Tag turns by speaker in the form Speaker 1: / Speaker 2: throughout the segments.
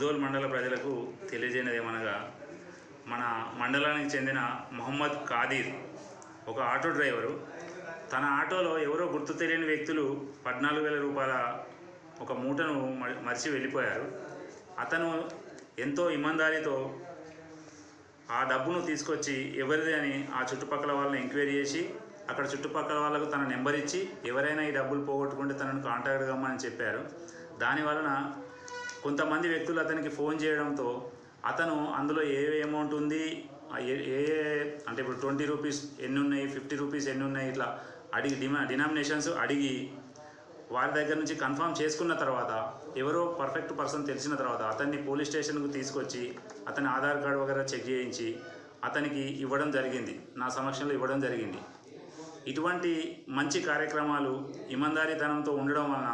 Speaker 1: ముదోల్ మండల ప్రజలకు తెలియజేయనిదేమనగా మన మండలానికి చెందిన మొహమ్మద్ ఖాదీర్ ఒక ఆటో డ్రైవరు తన ఆటోలో ఎవరో గుర్తు తెలియని వ్యక్తులు 14,000 రూపాయల ఒక మూటను మరిచి వెళ్ళిపోయారు. అతను ఎంతో ఇమందారితో ఆ డబ్బును తీసుకొచ్చి ఎవరిది అని ఆ చుట్టుపక్కల వాళ్ళని ఎంక్వైరీ చేసి అక్కడ చుట్టుపక్కల వాళ్ళకు తన నెంబర్ ఇచ్చి ఎవరైనా ఈ డబ్బులు పోగొట్టుకుంటే తనను కాంటాక్ట్ కమ్మని చెప్పారు. దానివలన కొంతమంది వ్యక్తులు అతనికి ఫోన్ చేయడంతో అతను అందులో ఏ అమౌంట్ ఉంది, అంటే ఇప్పుడు 20 రూపీస్ ఎన్ని ఉన్నాయి, 50 రూపీస్ ఎన్ని ఉన్నాయి, ఇట్లా అడిగి డినామినేషన్స్ అడిగి వారి దగ్గర నుంచి కన్ఫర్మ్ చేసుకున్న తర్వాత ఎవరో పర్ఫెక్ట్ పర్సన్ తెలిసిన తర్వాత అతన్ని పోలీస్ స్టేషన్కు తీసుకొచ్చి అతని ఆధార్ కార్డు వగైరా చెక్ చేయించి అతనికి ఇవ్వడం జరిగింది, నా సమక్షంలో ఇవ్వడం జరిగింది. ఇటువంటి మంచి కార్యక్రమాలు ఇమందారీతనంతో ఉండడం వలన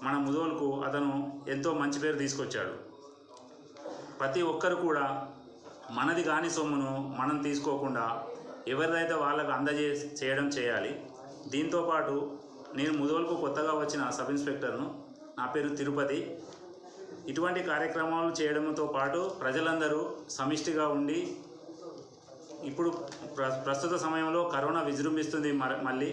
Speaker 1: మన ముదోల్కు అతను ఎంతో మంచి పేరు తీసుకొచ్చాడు. ప్రతి ఒక్కరు కూడా మనది కాని సొమ్మును మనం తీసుకోకుండా ఎవరిదైతే వాళ్ళకు చేయడం చేయాలి. దీంతోపాటు నేను ముదోల్కు కొత్తగా వచ్చిన సబ్ ఇన్స్పెక్టర్ను, నా పేరు తిరుపతి. ఇటువంటి కార్యక్రమాలు చేయడంతో పాటు ప్రజలందరూ సమిష్టిగా ఉండి, ఇప్పుడు ప్రస్తుత సమయంలో కరోనా విజృంభిస్తుంది మళ్ళీ,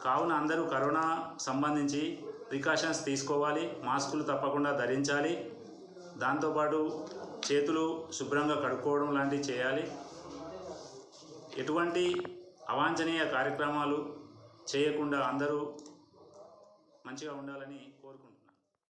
Speaker 1: కావున అందరూ కరోనా సంబంధించి ప్రికాషన్స్ తీసుకోవాలి, మాస్కులు తప్పకుండా ధరించాలి, దాంతోపాటు చేతులు శుభ్రంగా కడుక్కోవడం లాంటివి చేయాలి. ఎటువంటి అవాంఛనీయ కార్యక్రమాలు చేయకుండా అందరూ మంచిగా ఉండాలని కోరుకుంటున్నాను.